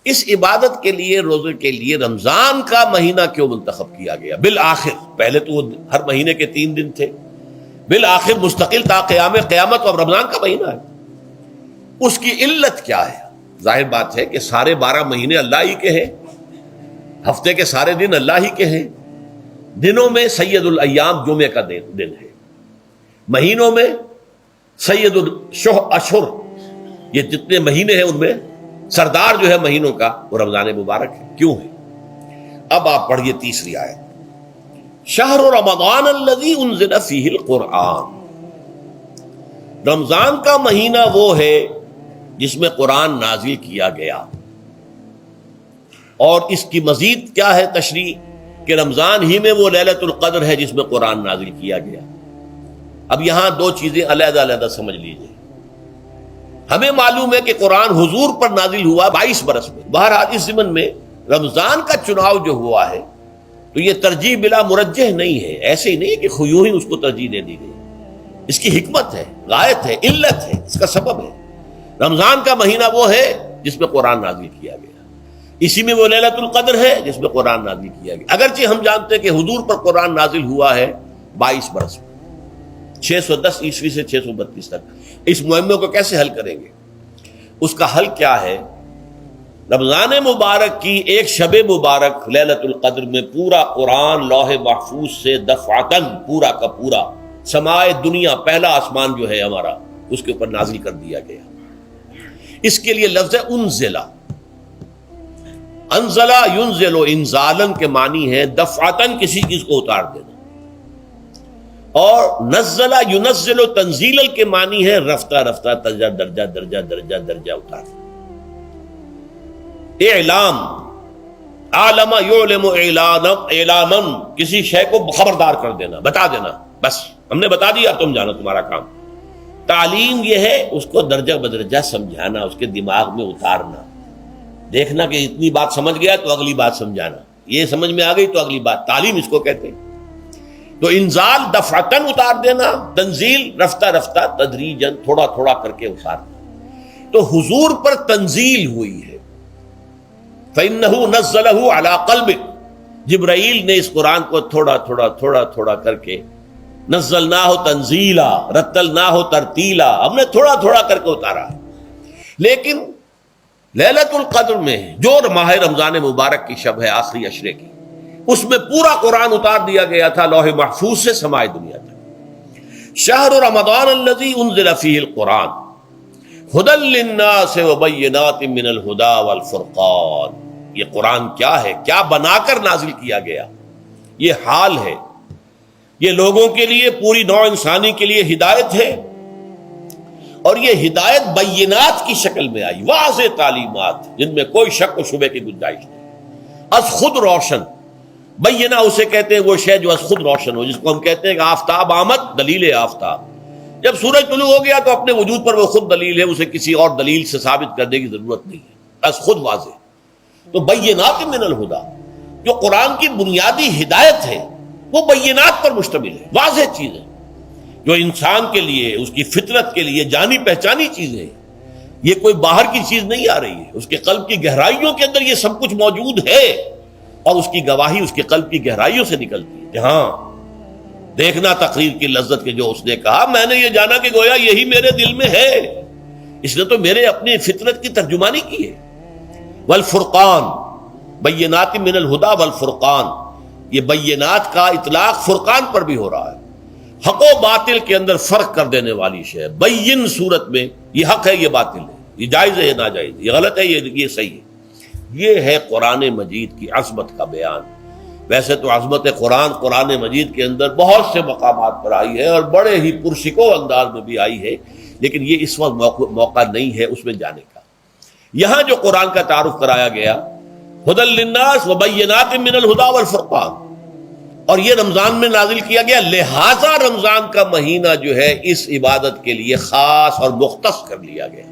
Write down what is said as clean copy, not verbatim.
اس عبادت کے لیے، روزے کے لیے رمضان کا مہینہ کیوں منتخب کیا گیا بالآخر؟ پہلے تو وہ ہر مہینے کے 3 دن تھے، بالآخر مستقل تا قیام قیامت اور رمضان کا مہینہ ہے۔ اس کی علت کیا ہے؟ ظاہر بات ہے کہ سارے 12 مہینے اللہ ہی کے ہیں، ہفتے کے سارے دن اللہ ہی کے ہیں، دنوں میں سید الایام جمعے کا دن ہے، مہینوں میں سید الاشہر، یہ جتنے مہینے ہیں ان میں سردار جو ہے مہینوں کا وہ رمضان مبارک ہے۔ کیوں ہے؟ اب آپ پڑھیے تیسری آیت، شہر رمضان الذی انزل فیہ القرآن، رمضان کا مہینہ وہ ہے جس میں قرآن نازل کیا گیا۔ اور اس کی مزید کیا ہے تشریح کہ رمضان ہی میں وہ لیلۃ القدر ہے جس میں قرآن نازل کیا گیا۔ اب یہاں 2 چیزیں علیحدہ علیحدہ سمجھ لیجیے۔ ہمیں معلوم ہے کہ قرآن حضور پر نازل ہوا 22 برس میں، بہرحال اس ضمن میں رمضان کا چناؤ جو ہوا ہے تو یہ ترجیح بلا مرجح نہیں ہے، ایسے ہی نہیں کہ یوں ہی اس کو ترجیح دے دی گئی، اس کی حکمت ہے، غایت ہے، علت ہے، اس کا سبب ہے۔ رمضان کا مہینہ وہ ہے جس میں قرآن نازل کیا گیا، اسی میں وہ لیلۃ القدر ہے جس میں قرآن نازل کیا گیا۔ اگرچہ ہم جانتے ہیں کہ حضور پر قرآن نازل ہوا ہے 22 برس میں، 610 عیسوی سے 632 تک۔ اس معمے کو کیسے حل کریں گے؟ اس کا حل کیا ہے؟ رمضان مبارک کی ایک شب مبارک لیلۃ القدر میں پورا قرآن لوح محفوظ سے دفعتاً پورا کا پورا سمائے دنیا، پہلا آسمان جو ہے ہمارا، اس کے اوپر نازل کر دیا گیا۔ اس کے لیے لفظ انزلہ، انزلہ ینزل انزالن کے معنی ہے دفعتاً کسی چیز کو اتار دینا، اور نزلہ ینزل تنزیل کے معنی ہے رفتہ رفتہ درجہ درجہ درجہ درجہ درجہ اتارنا۔ اعلام، عالم یعلم اعلاما، کسی شے کو خبردار کر دینا، بتا دینا، بس ہم نے بتا دیا، تم جانو، تمہارا کام۔ تعلیم یہ ہے اس کو درجہ بدرجہ سمجھانا، اس کے دماغ میں اتارنا، دیکھنا کہ اتنی بات سمجھ گیا تو اگلی بات سمجھانا، یہ سمجھ میں آ گئی تو اگلی بات، تعلیم اس کو کہتے ہیں۔ تو انزال دفعتاً اتار دینا، تنزیل رفتہ رفتہ تدریجاً تھوڑا تھوڑا کر کے اتارنا۔ تو حضور پر تنزیل ہوئی ہے، فَإِنَّهُ نَزَّلَهُ عَلَىٰ قَلْبِكَ، جبرائیل نے اس قرآن کو تھوڑا تھوڑا تھوڑا تھوڑا کر کے، نزلناہ تنزیلا، رتلناہ ترتیلا، ہم نے تھوڑا تھوڑا کر کے اتارا۔ لیکن لیلۃ القدر میں جو ماہ رمضان مبارک کی شب ہے، آخری عشرے کی، اس میں پورا قرآن اتار دیا گیا تھا لوح محفوظ سے سمائے دنیا تک۔ شہر رمضان الذی انزل فیہ القرآن ھدی للناس وبینات من الہدی والفرقان، یہ قرآن کیا ہے، کیا بنا کر نازل کیا گیا؟ یہ حال ہے، یہ لوگوں کے لیے، پوری نوع انسانی کے لیے ہدایت ہے، اور یہ ہدایت بینات کی شکل میں آئی، واضح تعلیمات جن میں کوئی شک و شبے کی گنجائش نہیں، از خود روشن۔ بینہ اسے کہتے ہیں وہ شے جو از خود روشن ہو، جس کو ہم کہتے ہیں کہ آفتاب آمد، دلیل آفتاب، جب سورج طلوع ہو گیا تو اپنے وجود پر وہ خود دلیل ہے، اسے کسی اور دلیل سے ثابت کرنے کی ضرورت نہیں ہے، از خود واضح۔ تو بینات من الہدی، جو قرآن کی بنیادی ہدایت ہے وہ بینات پر مشتمل ہے، واضح چیز ہے، جو انسان کے لیے، اس کی فطرت کے لیے جانی پہچانی چیز ہے، یہ کوئی باہر کی چیز نہیں آ رہی ہے، اس کے قلب کی گہرائیوں کے اندر یہ سب کچھ موجود ہے، اور اس کی گواہی اس کے قلب کی گہرائیوں سے نکلتی ہے۔ جہاں دیکھنا تقریر کی لذت کے جو اس نے کہا، میں نے یہ جانا کہ گویا یہی میرے دل میں ہے، اس نے تو میرے اپنی فطرت کی ترجمانی کی ہے۔ والفرقان، بینات من الہدی والفرقان، یہ بینات کا اطلاق فرقان پر بھی ہو رہا ہے، حق و باطل کے اندر فرق کر دینے والی شے۔ بین صورت میں یہ حق ہے، یہ باطل ہے، یہ جائز ہے، یہ ناجائز ہے، یہ غلط ہے، یہ صحیح ہے۔ یہ ہے قرآن مجید کی عظمت کا بیان۔ ویسے تو عظمت قرآن مجید کے اندر بہت سے مقامات پر آئی ہے اور بڑے ہی پرشکو انداز میں بھی آئی ہے، لیکن یہ اس وقت موقع نہیں ہے اس میں جانے کا۔ یہاں جو قرآن کا تعارف کرایا گیا، ھدی للناس وبینات من الہدی والفرقان، اور یہ رمضان میں نازل کیا گیا، لہذا رمضان کا مہینہ جو ہے اس عبادت کے لیے خاص اور مختص کر لیا گیا۔